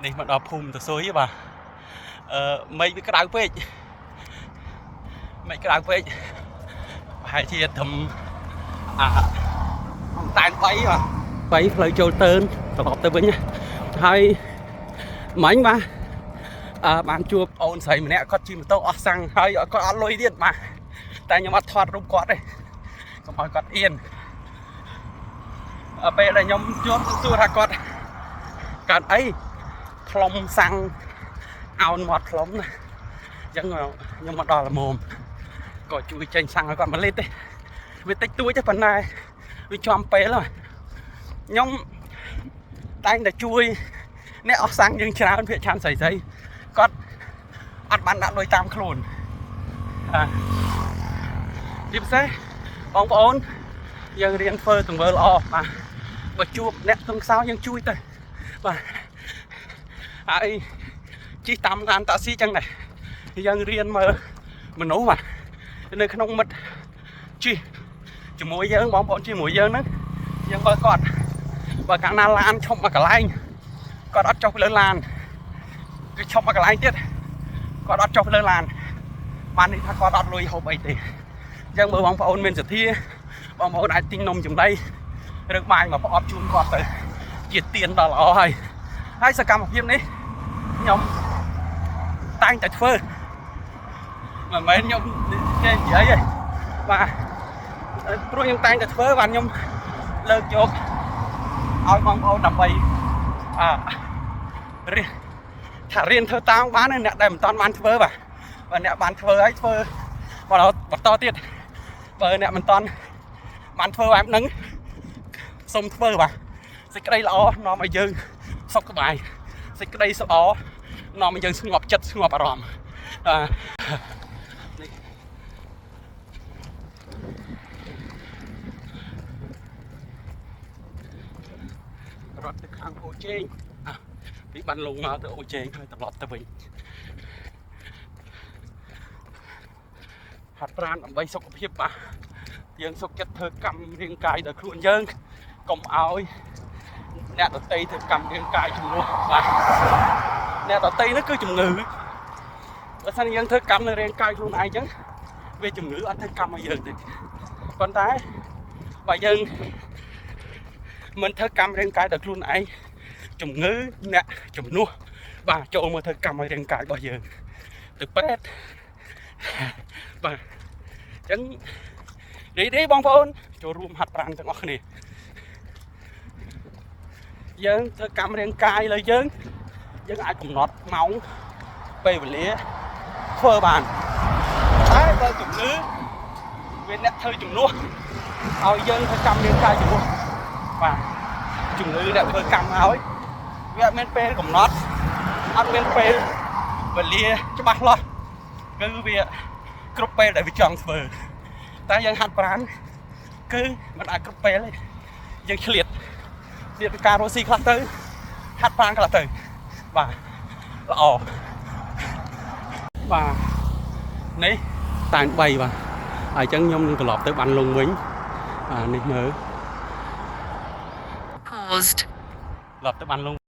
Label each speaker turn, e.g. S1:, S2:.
S1: នេះមកដល់ភូមិទៅស៊ុយបាទមេឃវាក្តៅពេកមេឃក្តៅពេកប្រហែលជាធំតែន3បាទ3ផ្លូវចូលតើនត្រឡប់ទៅវិញហើយមិញបាទបានជួបអូនស្រីម្នាក់គាត់ជិះម៉ូតូអស់សាំងហើយគាត់អត់លុយទៀតបាទតែខ្ញុំអត់ថតរូបគាត់ទេកុំឲ្យគាត់អៀនពេលដែលខ្ញុំជួបសួរថាគាត់កើតអីខ្លុំសាំងអោនមាត់ខ្លុំណាអញ្ចឹងខ្ញុំមកដល់ល្មមក៏ជួយចេញសាំងឲ្យគាត់1លីត្រទេវាតិចតួចទេប៉ុន្តែវាចំពេលហើយខ្ញុំតែងតែជួយអ្នកអស់សាំងយើងច្រើនភាគច្រើនស្រីគាត់អត់បានដាក់លុយតាមខ្លួនទីផ្សេងបងប្អូនយើងរៀនធ្វើទង្វើល្អបាទបើជួបអ្នកទងខ្សោយយើងជួយទៅបាទហើយជិះតាមឡានតាក់ស៊ីចឹងដែរយើងរៀនមើលមនុស្សបាទនៅក្នុងមិត្តជិះជាមួយយើងបងប្អូនជាមួយយើងហ្នឹងយើងមើលគាត់បើកាលណាឡានឈប់មកកន្លែងគាត់អត់ចុះលើឡានគឺឈប់មកកន្លែងទៀតគាត់អត់ចុះលើឡានបាននេះថាគាត់អត់លុយហូបអីទេអញ្ចឹងបើបងប្អូនមានសទ្ធាបងប្អូនអាចទិញនំចំណីឬបាយមកប្រអប់ជូនគាត់ទៅជាទានដល់ល្អហើយសកម្មភាពនេះខ្ញុំតែងតែធ្វើមិនមែនខ្ញុំគេនិយាយទេបាទព្រោះខ្ញុំតែងតែធ្វើបាទខ្ញុំលើកយកឲ្យបងប្អូនដើម្បីរៀនធ្វើតាមបានអ្នកដែលមិនតាន់បានធ្វើបាទបើអ្នកបានធ្វើហើយធ្វើបន្តទៀតបើអ្នកមិនតាន់បានធ្វើបែបហ្នឹងសូមធ្វើបាទសេចក្តីល្អនាំឲ្យយើងសុខសប្បាយសេចក្តីល្អនាំឲ្យយើងស្ងប់ចិត្តស្ងប់អារម្មណ៍រត់ទៅខាងអូជេងពីបានលងមកទៅអូជេងហើយត្រឡប់ទៅវិញហាត់ប្រាណដើម្បីសុខភាពបាទយើងសុខចិត្តធ្វើកម្មរាងកាយដោយខ្លួនយើងកុំឲ្យអ្នកដទៃធ្វើកម្មរាងកាយជំនួសបាទអ្នកដទៃនោះគឺជំងឺបើសិនយើងធ្វើកម្មនៅរាងកាយខ្លួនឯងអញ្ចឹងវាជំងឺអត់ធ្វើកម្មឲ្យយើងទេប៉ុន្តែបើយើងមិនធ្វើកម្មរាងកាយដោយខ្លួនឯងជំងឺអ្នកជំនួសបាទចូលមកធ្វើកម្មឲ្យរាងកាយរបស់យើងទៅពេទ្យបាទអញ្ចឹងរីបងប្អូនចូលរួមហាត់ប្រាណទាំងអស់គ្នាយើងធ្វើកម្មរាងកាយលើយើងអាចកំណត់ម៉ោងពេលវេលាធ្វើបានតែបើជំងឺវាអ្នកធ្វើជំនួសឲ្យយើងធ្វើកម្មរាងកាយជំនួសបាទជំងឺអ្នកធ្វើកម្មឲ្យវាអត់មានពេលកំណត់អត់មានពេលវេលាច្បាស់លាស់គឺវាគ្រប់ពេលដែលវាចង់ធ្វើតែយើងហាត់ប្រាណគឺមិនអាចគ្រប់ពេលទេយើងឆ្លៀតពីការរស់ស៊ីខ្លះទៅហាត់ប្រាណខ្លះទៅបាទល្អបាទនេះតែន3បាទហើយអញ្ចឹងខ្ញុំនឹងត្រឡប់ទៅបានលងវិញនេះមើល paused ត្រឡប់ទៅបានលង